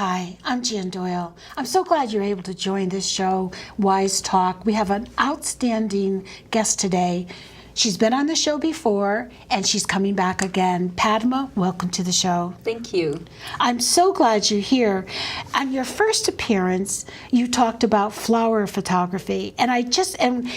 Hi, I'm Jan Doyle. I'm so glad you're able to join this show, Wyse Talk. We have an outstanding guest today. She's been on the show before, and she's coming back again. Padma, welcome to the show. Thank you. I'm so glad you're here. On your first appearance, you talked about flower photography. And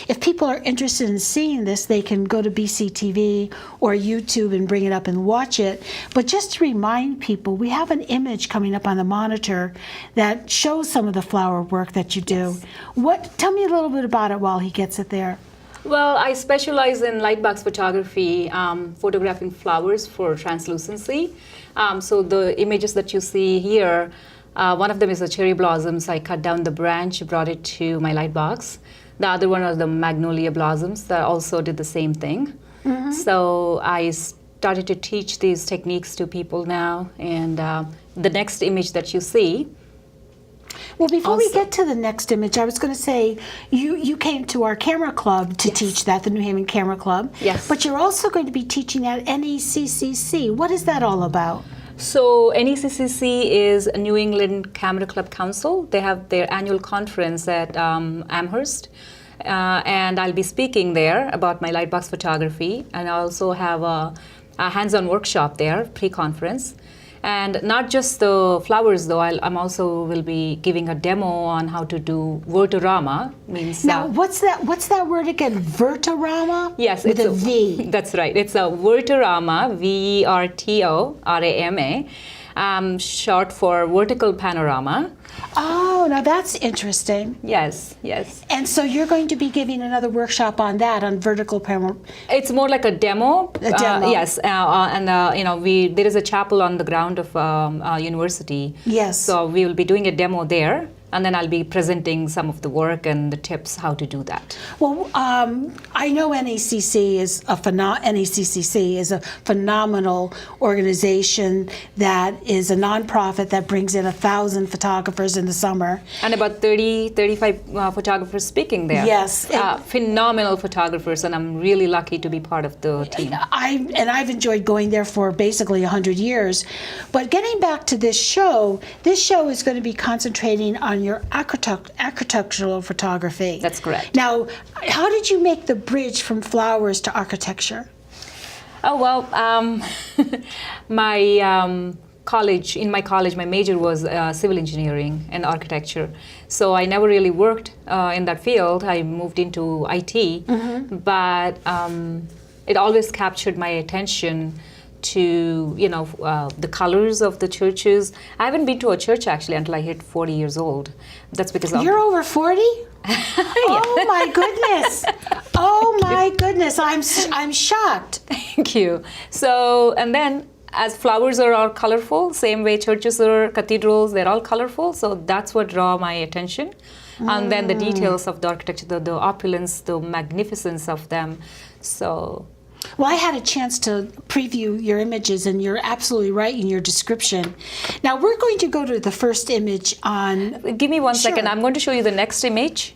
if people are interested in seeing this, they can go to BCTV or YouTube and bring it up and watch it. But just to remind people, we have an image coming up on the monitor that shows some of the flower work that you do. Yes. Tell me a little bit about it while he gets it there. Well, I specialize in lightbox photography, photographing flowers for translucency. So the images that you see here, one of them is the cherry blossoms. I cut down the branch, brought it to my lightbox. The other one are the magnolia blossoms that also did the same thing. Mm-hmm. So I started to teach these techniques to people now. And the next image that you see, well, before we get to the next image, I was going to say you came to our camera club to teach that, the New Haven Camera Club. Yes. But you're also going to be teaching at NECCC. What is that all about? So NECCC is New England Camera Club Council. They have their annual conference at Amherst. And I'll be speaking there about my lightbox photography. And I also have a hands-on workshop there, pre-conference. And not just the flowers, though. I'm also will be giving a demo on how to do vertorama. Now, what's that word again? Vertorama? Yes, with a V. That's right. It's a vertorama, VERTORAMA, short for vertical panorama. Oh, now that's interesting. Yes, yes. And so you're going to be giving another workshop on that, on vertical panorama. It's more like a demo. A demo. Yes, there is a chapel on the ground of university. Yes. So we will be doing a demo there. And then I'll be presenting some of the work and the tips how to do that. Well, I know NECCC is a phenomenal organization that is a nonprofit that brings in 1,000 photographers in the summer. And about 35 photographers speaking there. Yes. Phenomenal photographers, and I'm really lucky to be part of the team. I've enjoyed going there for basically 100 years. But getting back to this show is going to be concentrating on your architectural photography. That's correct. Now, how did you make the bridge from flowers to architecture? Oh, well, my college, my major was civil engineering and architecture. So I never really worked in that field. I moved into IT, mm-hmm. but it always captured my attention to the colors of the churches. I haven't been to a church actually until I hit 40 years old. That's because you're over 40? Oh my goodness! Oh my goodness! I'm shocked. Thank you. So and then as flowers are all colorful, same way churches are, cathedrals, they're all colorful. So that's what draw my attention. And then the details of the architecture, the opulence, the magnificence of them. So. Well, I had a chance to preview your images, and you're absolutely right in your description. Now, we're going to go to the first image on... Give me one second. I'm going to show you the next image.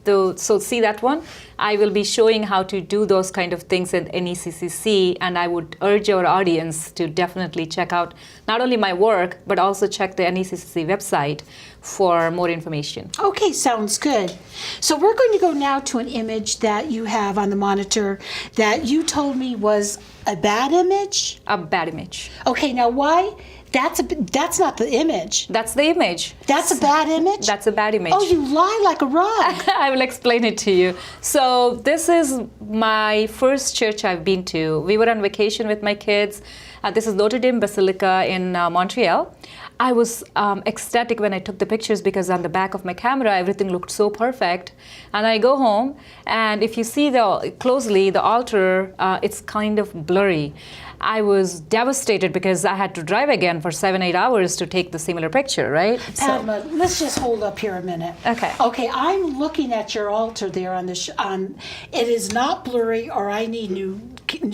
So see that one? I will be showing how to do those kind of things at NECCC, and I would urge our audience to definitely check out not only my work, but also check the NECCC website for more information. Okay, sounds good. So we're going to go now to an image that you have on the monitor that you told me was a bad image? A bad image. Okay, now why? That's not the image. That's the image. That's a bad image? That's a bad image. Oh, you lie like a rug. I will explain it to you. So this is my first church I've been to. We were on vacation with my kids. This is Notre Dame Basilica in Montreal. I was ecstatic when I took the pictures because on the back of my camera, everything looked so perfect. And I go home, and if you see closely, the altar, it's kind of blurry. I was devastated because I had to drive again for 7-8 hours to take the similar picture, right? Padma, let's just hold up here a minute. Okay. Okay, I'm looking at your altar there on the it is not blurry, or I need new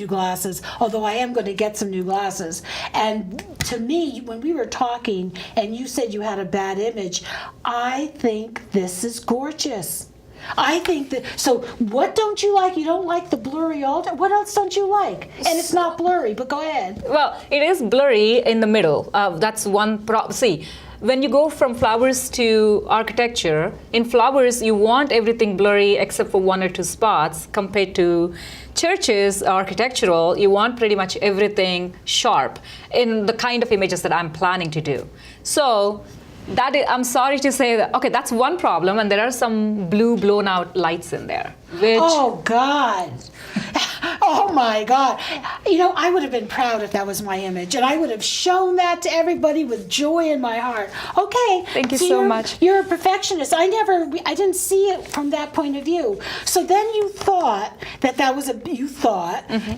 glasses, although I am going to get some new glasses. And to me, when we were talking and you said you had a bad image, I think this is gorgeous. I think that, so what don't you like? You don't like the blurry altar? What else don't you like? And it's not blurry, but go ahead. Well, it is blurry in the middle. That's one problem. See, when you go from flowers to architecture, in flowers you want everything blurry except for one or two spots. Compared to churches, architectural, you want pretty much everything sharp in the kind of images that I'm planning to do. So that is, I'm sorry to say that, okay, that's one problem, and there are some blue blown out lights in there, which... Oh, God. Oh, my God. You know, I would have been proud if that was my image, and I would have shown that to everybody with joy in my heart. Okay. Thank you so much. You're a perfectionist. I didn't see it from that point of view. So then you thought that was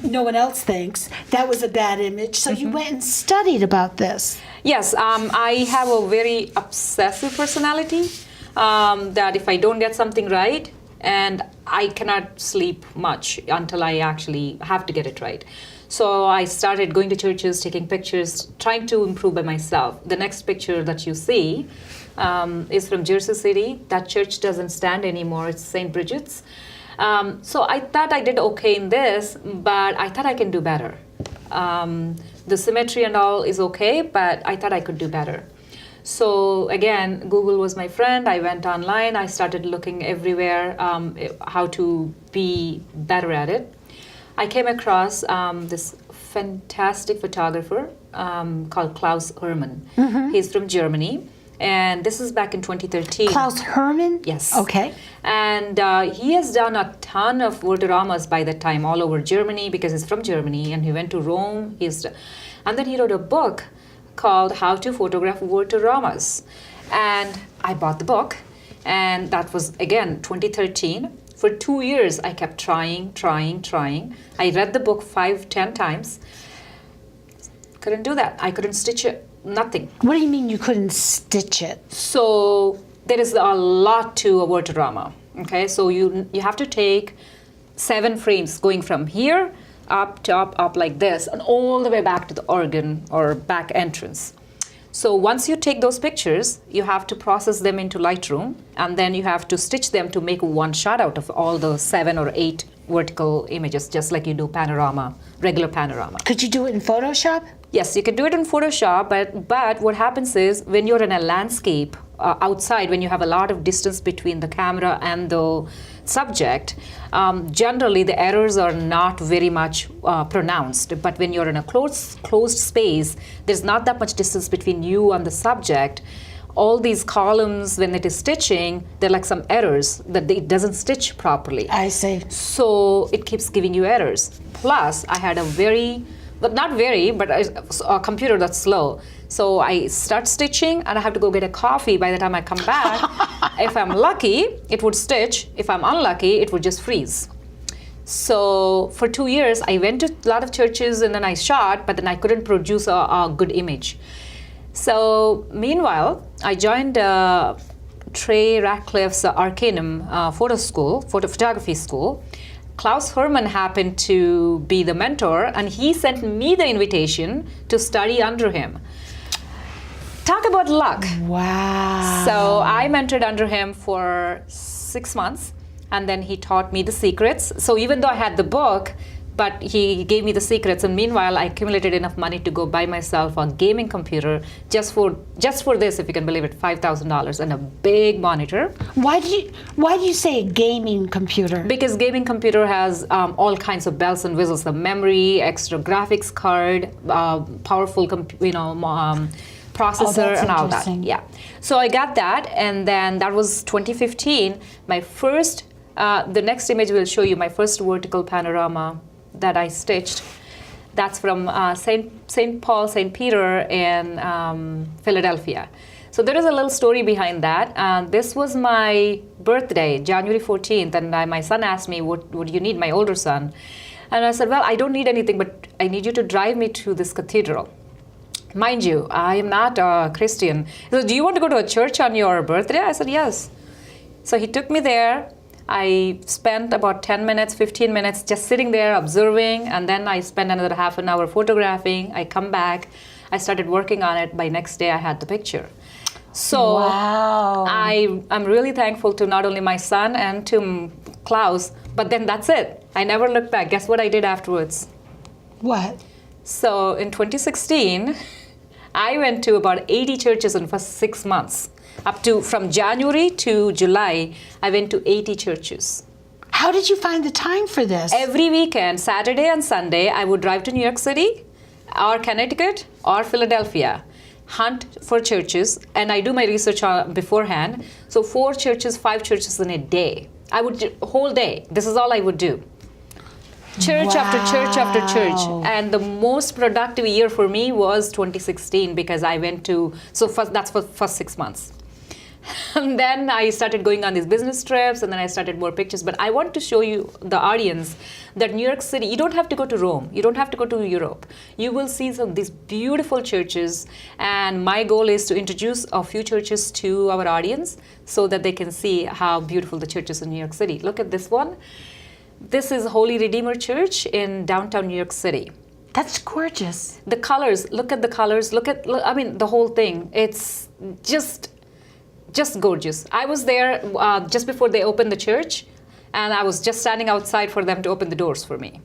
no one else thinks, that was a bad image, so you went and studied about this. Yes, I have a very obsessive personality, that if I don't get something right, and I cannot sleep much until I actually have to get it right. So I started going to churches, taking pictures, trying to improve by myself. The next picture that you see is from Jersey City. That church doesn't stand anymore. It's St. Bridget's. So I thought I did okay in this, but I thought I can do better. The symmetry and all is okay, but I thought I could do better. So again, Google was my friend. I went online. I started looking everywhere how to be better at it. I came across this fantastic photographer called Klaus Hermann. He's from Germany. And this is back in 2013. Klaus Hermann? Yes. Okay. And he has done a ton of Wortoramas by that time all over Germany because he's from Germany, and he went to Rome. And then he wrote a book called How to Photograph Wortoramas. And I bought the book, and that was, again, 2013. For 2 years, I kept trying. I read the book 5-10 times. Couldn't do that. I couldn't stitch it. Nothing. What do you mean you couldn't stitch it? So there is a lot to a Wortorama. Okay, so you have to take 7 frames going from here up like this, and all the way back to the organ or back entrance. So once you take those pictures, you have to process them into Lightroom, and then you have to stitch them to make one shot out of all the 7 or 8 vertical images, just like you do panorama, regular panorama. Could you do it in Photoshop? Yes, you can do it in Photoshop, but what happens is when you're in a landscape outside, when you have a lot of distance between the camera and the subject, generally the errors are not very much pronounced. But when you're in a closed space, there's not that much distance between you and the subject. All these columns, when it is stitching, they're like some errors that it doesn't stitch properly. I see. So it keeps giving you errors. Plus, I had a computer that's slow. So I start stitching, and I have to go get a coffee. By the time I come back, if I'm lucky, it would stitch. If I'm unlucky, it would just freeze. So for 2 years, I went to a lot of churches, and then I shot, but then I couldn't produce a good image. So meanwhile, I joined Trey Ratcliffe's Arcanum photography school. Klaus Hermann happened to be the mentor, and he sent me the invitation to study under him. Talk about luck. Wow. So I mentored under him for 6 months, and then he taught me the secrets. So even though I had the book, but he gave me the secrets, and meanwhile I accumulated enough money to go buy myself a gaming computer just for this, if you can believe it, $5,000, and a big monitor. Why do you say a gaming computer? Because gaming computer has all kinds of bells and whistles: the memory, extra graphics card, powerful processor, and all that. Yeah. So I got that, and then that was 2015. My first, the next image will show you my first vertical panorama that I stitched. That's from St. Paul, St. Peter in Philadelphia. So there is a little story behind that. This was my birthday, January 14th, and my son asked me, what do you need, my older son? And I said, well, I don't need anything, but I need you to drive me to this cathedral. Mind you, I am not a Christian. He said, do you want to go to a church on your birthday? I said, yes. So he took me there. I spent about 10 minutes, 15 minutes just sitting there observing, and then I spent another half an hour photographing. I come back. I started working on it. By next day, I had the picture. So Wow. I'm really thankful to not only my son and to Klaus, but then that's it. I never looked back. Guess what I did afterwards? What? So in 2016, I went to about 80 churches in the first 6 months. From January to July, I went to 80 churches. How did you find the time for this? Every weekend, Saturday and Sunday, I would drive to New York City or Connecticut or Philadelphia, hunt for churches, and I do my research beforehand. So 4 churches, 5 churches in a day. I would do whole day. This is all I would do. Church after church after church. And the most productive year for me was 2016 because I went to, that's for first 6 months. And then I started going on these business trips, and then I started more pictures. But I want to show you, the audience, that New York City, you don't have to go to Rome. You don't have to go to Europe. You will see some of these beautiful churches. And my goal is to introduce a few churches to our audience so that they can see how beautiful the church is in New York City. Look at this one. This is Holy Redeemer Church in downtown New York City. That's gorgeous. The colors, look at the colors. I mean, the whole thing. It's just gorgeous. I was there just before they opened the church, and I was just standing outside for them to open the doors for me.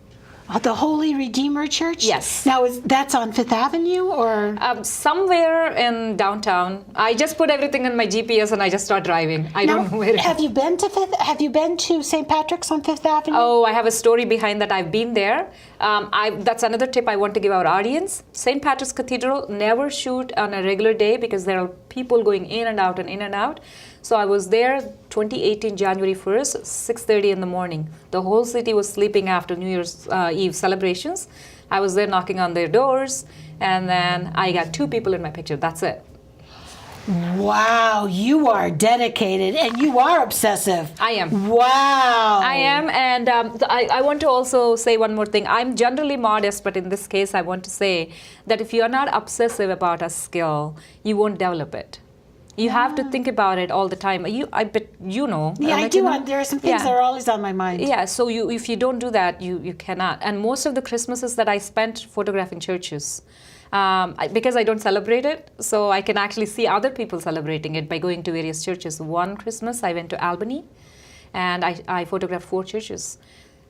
The Holy Redeemer Church? Yes. Now, that's on Fifth Avenue, or? Somewhere in downtown. I just put everything in my GPS and I just start driving. I don't know where it is. Have you been to St. Patrick's on Fifth Avenue? Oh, I have a story behind that. I've been there. That's another tip I want to give our audience. St. Patrick's Cathedral, never shoot on a regular day because there are people going in and out and in and out. So I was there 2018 January 1st, 6:30 in the morning. The whole city was sleeping after New Year's Eve celebrations. I was there knocking on their doors, and then I got 2 people in my picture. That's it. Wow, you are dedicated, and you are obsessive. I am. Wow. I am, and I want to also say one more thing. I'm generally modest, but in this case, I want to say that if you're not obsessive about a skill, you won't develop it. You have to think about it all the time. I bet you know. Yeah, I do. There are some things that are always on my mind. Yeah, so if you don't do that, you cannot. And most of the Christmases that I spent photographing churches, because I don't celebrate it, so I can actually see other people celebrating it by going to various churches. One Christmas, I went to Albany, and I photographed 4 churches.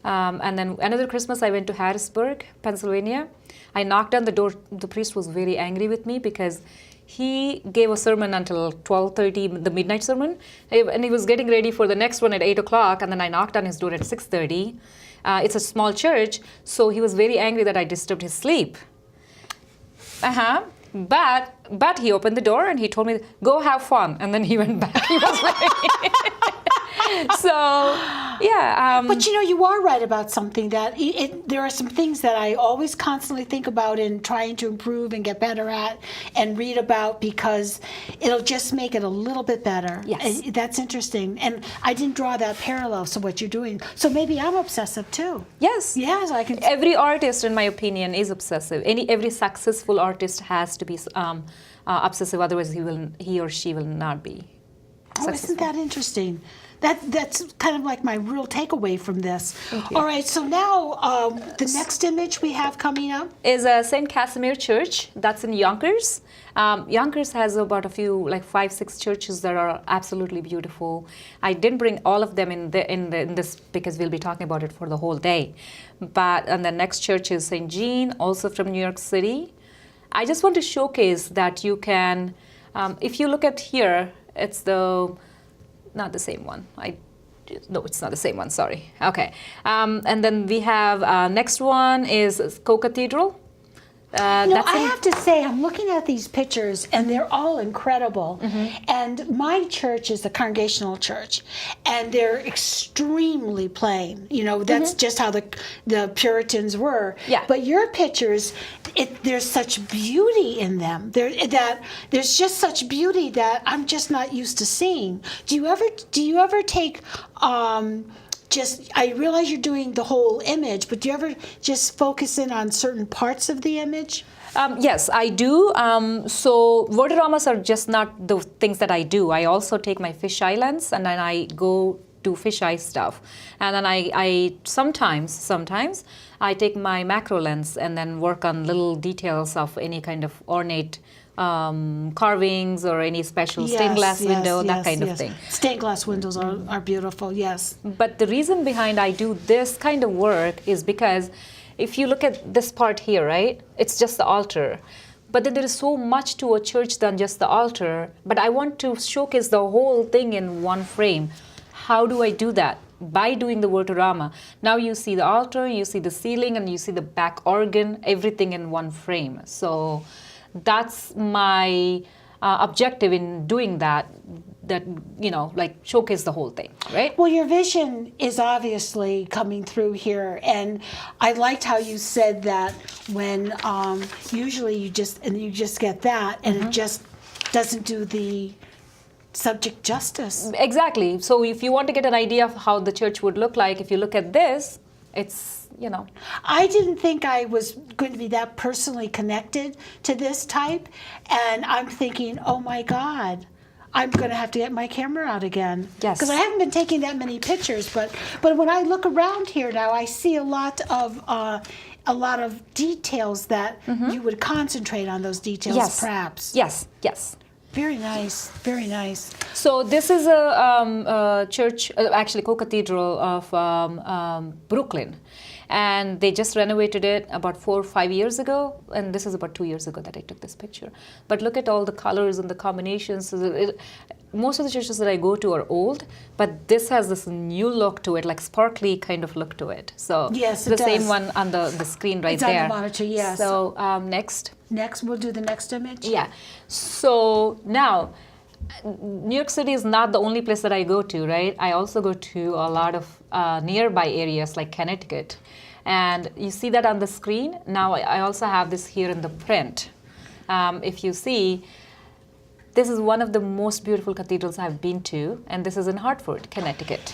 And then another Christmas, I went to Harrisburg, Pennsylvania. I knocked on the door. The priest was very angry with me because he gave a sermon until 12:30, the midnight sermon, and he was getting ready for the next one at 8 o'clock, and then I knocked on his door at 6:30. It's a small church, so he was very angry that I disturbed his sleep. But he opened the door and he told me, go have fun, and then he went back. He was very so, yeah. But you are right about something, that there are some things that I always constantly think about and trying to improve and get better at and read about, because it'll just make it a little bit better. Yes. And that's interesting. And I didn't draw that parallel to what you're doing. So maybe I'm obsessive too. Yes. Yes, I can. Every artist, in my opinion, is obsessive. Every successful artist has to be obsessive, otherwise he or she will not be successful. Isn't that interesting? That's kind of like my real takeaway from this. All right, so now the next image we have coming up is St. Casimir Church. That's in Yonkers. Yonkers has about a few, like 5-6 churches that are absolutely beautiful. I didn't bring all of them in this because we'll be talking about it for the whole day. And the next church is St. Jean, also from New York City. I just want to showcase that you can, if you look at here, it's not the same one. No, it's not the same one, sorry. Okay. And then we have, next one is Co-Cathedral. I have to say, I'm looking at these pictures, and they're all incredible. And my church is the Congregational Church, and they're extremely plain. That's just how the Puritans were. Yeah. But your pictures, there's such beauty in them. There's just such beauty that I'm just not used to seeing. Do you ever take? I realize you're doing the whole image, but do you ever just focus in on certain parts of the image? Yes, I do. So Wordaramas are just not the things that I do. I also take my fisheye lens and then I go do fisheye stuff. And then I sometimes I take my macro lens and then work on little details of any kind of ornate carvings or any special stained glass window, that kind of thing. Stained glass windows are beautiful, yes. But the reason behind I do this kind of work is because if you look at this part here, right, it's just the altar. But then there is so much to a church than just the altar. But I want to showcase the whole thing in one frame. How do I do that? By doing the Wortorama. Now you see the altar, you see the ceiling, and you see the back organ, everything in one frame. So that's my objective in doing that, like showcase the whole thing, right? Well, your vision is obviously coming through here, and I liked how you said that when usually you just get that, and it just doesn't do the subject justice. Exactly. So if you want to get an idea of how the church would look like, if you look at this, it's, I didn't think I was going to be that personally connected to this type, and I'm thinking, oh my God, I'm going to have to get my camera out again. Yes. Because I haven't been taking that many pictures, but when I look around here now, I see a lot of details that you would concentrate on those details, perhaps. Yes. Very nice, very nice. So this is a church, actually co-cathedral of Brooklyn. And they just renovated it about 4 or 5 years ago. And this is about 2 years ago that I took this picture. But look at all the colors and the combinations. Most of the churches that I go to are old, but this has this new look to it, like sparkly kind of look to it. So yes, the same one on the screen right there. It's on the monitor, yes. So next. Next, we'll do the next image. Yeah. So now, New York City is not the only place that I go to, right? I also go to a lot of nearby areas like Connecticut. And you see that on the screen. Now I also have this here in the print. If you see, this is one of the most beautiful cathedrals I've been to, and this is in Hartford, Connecticut.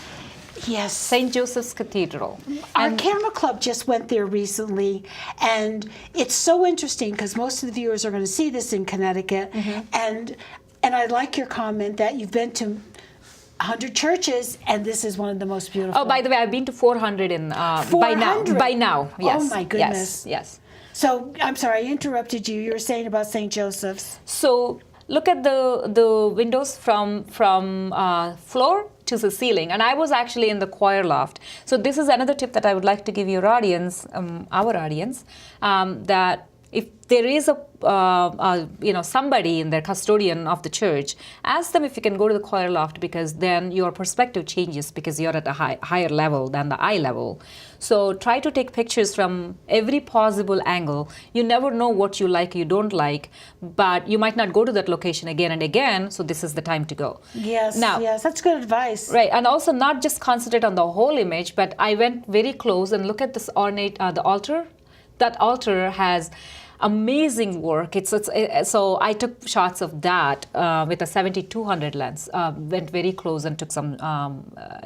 Yes. St. Joseph's Cathedral. Our camera club just went there recently, and it's so interesting because most of the viewers are going to see this in Connecticut. And I like your comment that you've been to 100 churches, and this is one of the most beautiful. Oh, by the way, I've been to 400 in 400? By now, yes. Oh my goodness. Yes. So I'm sorry, I interrupted you. You were saying about St. Joseph's. So look at the windows from floor to the ceiling, and I was actually in the choir loft. So this is another tip that I would like to give your audience, our audience, that if there is somebody in there, custodian of the church, ask them if you can go to the choir loft, because then your perspective changes because you're at a higher level than the eye level. So try to take pictures from every possible angle. You never know what you like, you don't like, but you might not go to that location again and again, so this is the time to go. Yes, that's good advice. Right, and also not just concentrate on the whole image, but I went very close and look at this ornate, the altar. That altar has amazing work. So I took shots of that with a 70-200 lens. Went very close and took some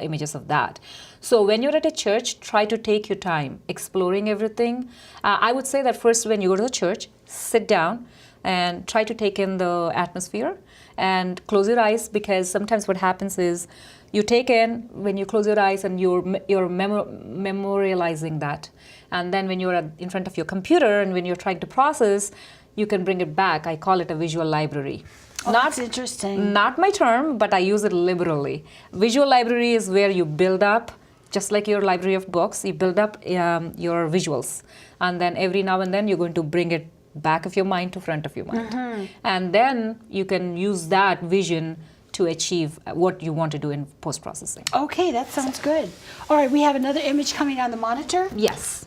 images of that. So when you're at a church, try to take your time exploring everything. I would say that first, when you go to the church, sit down and try to take in the atmosphere and close your eyes, because sometimes what happens is you take in when you close your eyes and you're memorializing that. And then when you're in front of your computer and when you're trying to process, you can bring it back. I call it a visual library. Oh, that's interesting. Not my term, but I use it liberally. Visual library is where you build up, just like your library of books, you build up your visuals. And then every now and then you're going to bring it back of your mind to front of your mind. And then you can use that vision to achieve what you want to do in post-processing. Okay, that sounds good. All right, we have another image coming on the monitor. Yes.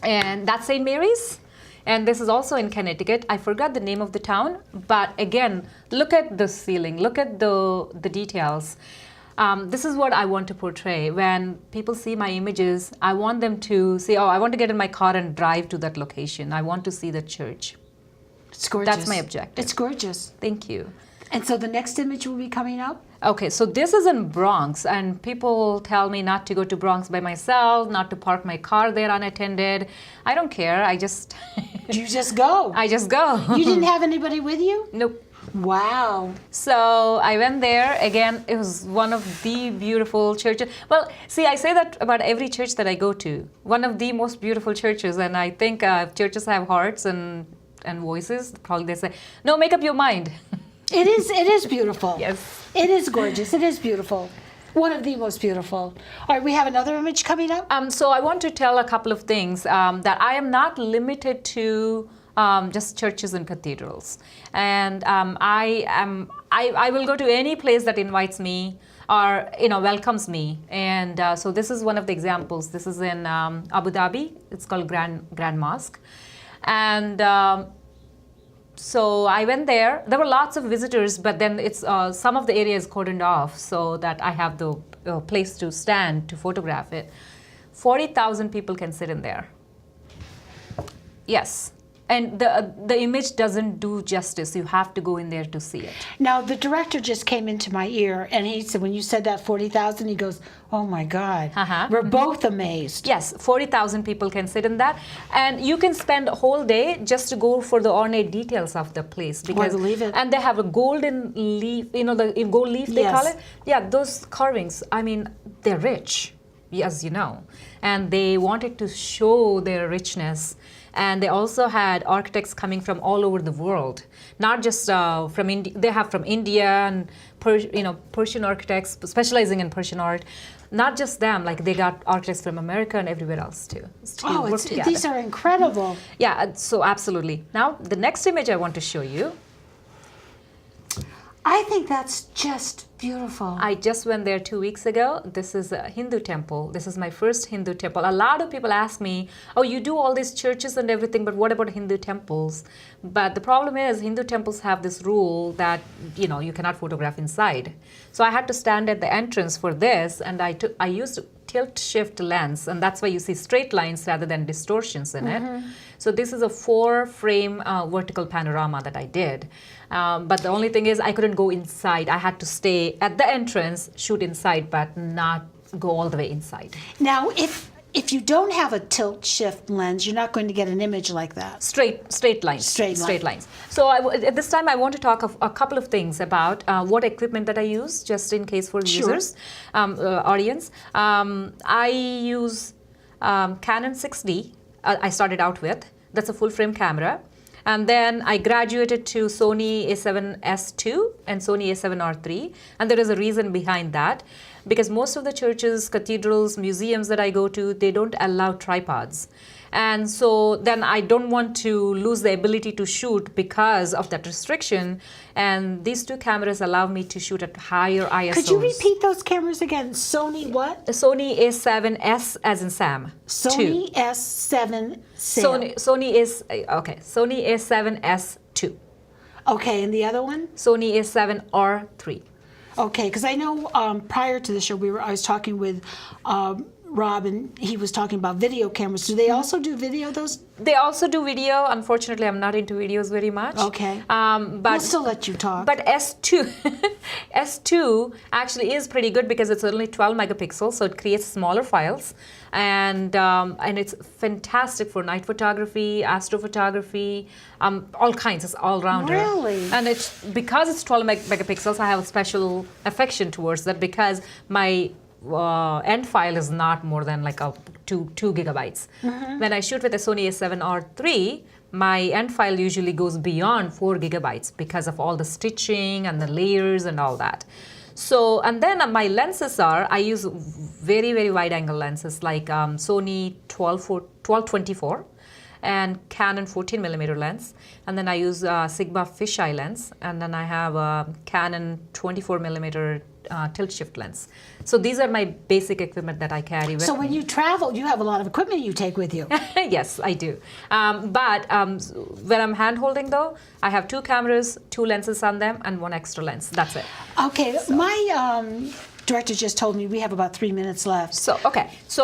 And that's St. Mary's. And this is also in Connecticut. I forgot the name of the town, but again, look at the ceiling, look at the details. This is what I want to portray. When people see my images, I want them to say, oh, I want to get in my car and drive to that location. I want to see the church. It's gorgeous. That's my objective. It's gorgeous. Thank you. And so the next image will be coming up? Okay, so this is in Bronx, and people tell me not to go to Bronx by myself, not to park my car there unattended. I don't care. I just... You just go. I just go. You didn't have anybody with you? Nope. Wow. So I went there. Again, it was one of the beautiful churches. Well, see, I say that about every church that I go to. One of the most beautiful churches, and I think churches have hearts, and and voices, probably they say, no, make up your mind. It is beautiful. Yes. It is gorgeous. It is beautiful. One of the most beautiful. All right, we have another image coming up. So I want to tell a couple of things that I am not limited to just churches and cathedrals, and I will go to any place that invites me or welcomes me. And so this is one of the examples. This is in Abu Dhabi. It's called Grand Mosque, and so I went there. There were lots of visitors, but then it's some of the area is cordoned off so that I have the place to stand to photograph it. 40,000 people can sit in there. Yes. And the image doesn't do justice. You have to go in there to see it. Now, the director just came into my ear, and he said, when you said that 40,000, he goes, oh my God. We're both amazed. Yes, 40,000 people can sit in that. And you can spend a whole day just to go for the ornate details of the place. I believe it. And they have a golden leaf, the gold leaf they call it. Yeah, those carvings, I mean, they're rich, as you know. And they wanted to show their richness. And they also had architects coming from all over the world, not just from India. They have from India and Persian architects specializing in Persian art. Not just them, like they got architects from America and everywhere else too. These are incredible. Yeah, so absolutely. Now the next image I want to show you. I think that's just beautiful. I just went there 2 weeks ago. This is a Hindu temple. This is my first Hindu temple. A lot of people ask me, oh, you do all these churches and everything, but what about Hindu temples? But the problem is Hindu temples have this rule that, you cannot photograph inside. So I had to stand at the entrance for this, and I used tilt shift lens, and that's why you see straight lines rather than distortions in it. So this is a 4-frame vertical panorama that I did. But the only thing is I couldn't go inside. I had to stay at the entrance, shoot inside, but not go all the way inside. Now, if you don't have a tilt shift lens, you're not going to get an image like that. Straight lines. Straight lines. So at this time, I want to talk a couple of things about what equipment that I use, just in case for users, audience. I use Canon 6D. I started out with. That's a full frame camera. And then I graduated to Sony a7S2 and Sony a7R3. And there is a reason behind that. Because most of the churches, cathedrals, museums that I go to, they don't allow tripods. And so then I don't want to lose the ability to shoot because of that restriction. And these two cameras allow me to shoot at higher ISOs. Could you repeat those cameras again? Sony what? Sony a7S as in Sam. Sony S7 Sam. Sony a7S2. Okay, and the other one? Sony a7R3. Okay, because I know prior to the show I was talking with Rob, and he was talking about video cameras. Do they also do video? They also do video. Unfortunately, I'm not into videos very much. Okay. But we'll still let you talk. But S2 actually is pretty good because it's only 12 megapixels, so it creates smaller files, and it's fantastic for night photography, astrophotography, all kinds. It's all rounder. Really? And because it's 12 megapixels, I have a special affection towards that because my end file is not more than like 2 gigabytes. When I shoot with a Sony a7R3, my end file usually goes beyond 4 gigabytes because of all the stitching and the layers and all that. So, and then my lenses I use very, very wide angle lenses like Sony 1224 and Canon 14 millimeter lens. And then I use Sigma fisheye lens. And then I have a Canon 24 millimeter tilt shift lens. So these are my basic equipment that I carry with me. So when you travel, you have a lot of equipment you take with you. Yes, I do. But when I'm hand holding though, I have 2 cameras, 2 lenses on them, and 1 extra lens. That's it. Okay, my director just told me we have about 3 minutes left. So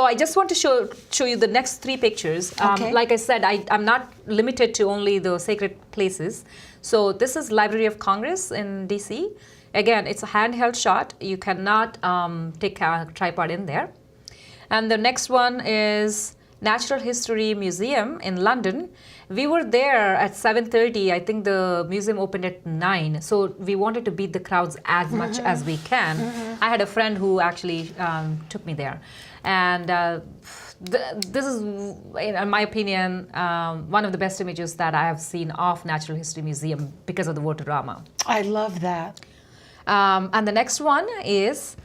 I just want to show you the next 3 pictures. Okay. Like I said, I'm not limited to only the sacred places. So this is Library of Congress in DC. Again, it's a handheld shot. You cannot take a tripod in there. And the next one is Natural History Museum in London. We were there at 7:30. I think the museum opened at 9. So we wanted to beat the crowds as much as we can. I had a friend who actually took me there. And this is, in my opinion, one of the best images that I have seen of Natural History Museum because of the water drama. I love that. And the next one is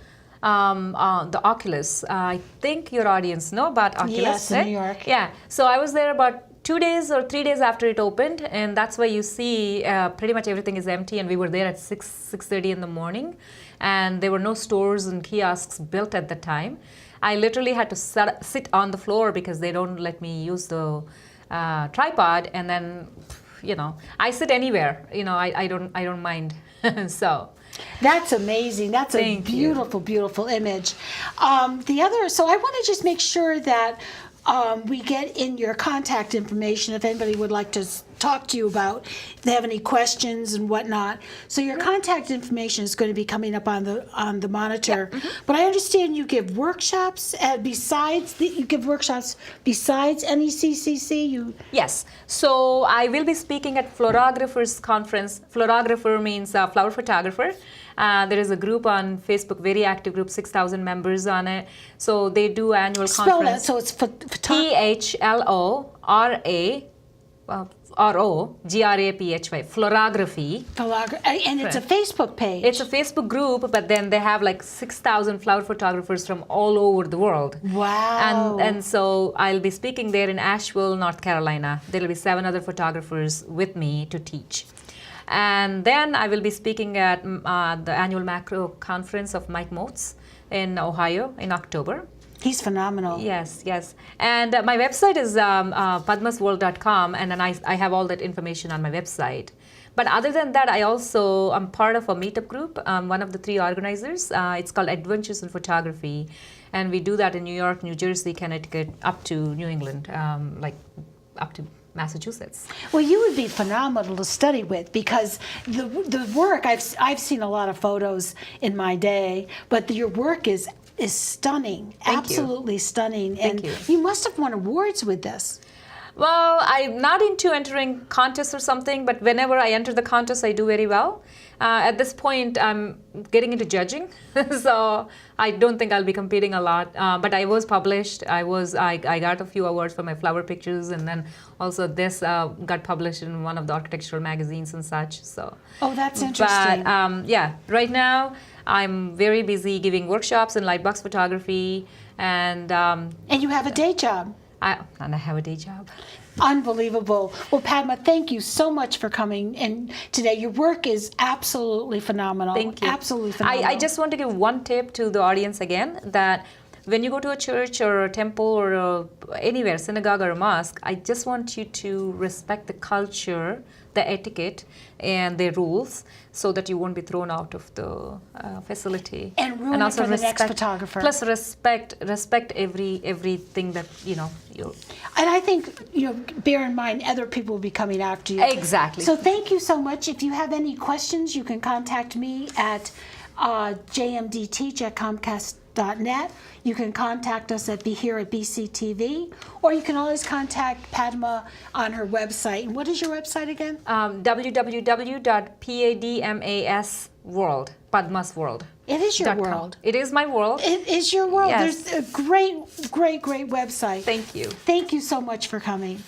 the Oculus. I think your audience know about Oculus. Yes, in right? New York. Yeah. So I was there about 2 days or 3 days after it opened, and that's where you see pretty much everything is empty. And we were there at 6:30 in the morning, and there were no stores and kiosks built at the time. I literally had to sit on the floor because they don't let me use the tripod, and then, I sit anywhere. I don't mind. So. That's amazing. That's a Thank you. beautiful, beautiful image. So I want to just make sure that we get in your contact information if anybody would like to talk to you about, if they have any questions and whatnot. So your contact information is going to be coming up on the monitor. Yeah. But I understand you give workshops besides NECCC. Yes. So I will be speaking at Floragraphers Conference. Florographer means flower photographer. There is a group on Facebook, very active group, 6,000 members on it. So they do annual Spell that. conference. So it's PHLORAGRAPHY, Florography. And it's a Facebook page. It's a Facebook group, but then they have like 6,000 flower photographers from all over the world. Wow. And so I'll be speaking there in Asheville, North Carolina. There will be 7 other photographers with me to teach. And then I will be speaking at the annual macro conference of Mike Moats in Ohio in October. He's phenomenal. Yes, yes. And my website is padmasworld.com, and then I have all that information on my website. But other than that, I'm part of a meetup group, one of the 3 organizers. It's called Adventures in Photography. And we do that in New York, New Jersey, Connecticut, up to New England, up to Massachusetts. Well, you would be phenomenal to study with because the work, I've seen a lot of photos in my day, but your work is stunning, absolutely stunning. Thank and you. You must have won awards with this. Well, I'm not into entering contests or something, but whenever I enter the contest, I do very well. At this point, I'm getting into judging, so I don't think I'll be competing a lot. But I was published. I got a few awards for my flower pictures, and then also this got published in one of the architectural magazines and such. So. Oh, that's interesting. But right now I'm very busy giving workshops in lightbox photography, and you have a day job. I have a day job. Unbelievable. Well, Padma, thank you so much for coming in today. Your work is absolutely phenomenal. Thank you. Absolutely phenomenal. I just want to give one tip to the audience again, that when you go to a church or a temple or anywhere, synagogue or a mosque, I just want you to respect the culture, the etiquette, and the rules, so that you won't be thrown out of the facility. And ruin it for the next photographer. Plus respect everything that you. And I think bear in mind other people will be coming after you. Exactly. So thank you so much. If you have any questions, you can contact me at jmdt@comcast.net. You can contact us here at BCTV, or you can always contact Padma on her website. And what is your website again? www.padmasworld, Padma's World. It is your world. It is my world. It is your world. Yes. There's a great, great, great website. Thank you. Thank you so much for coming.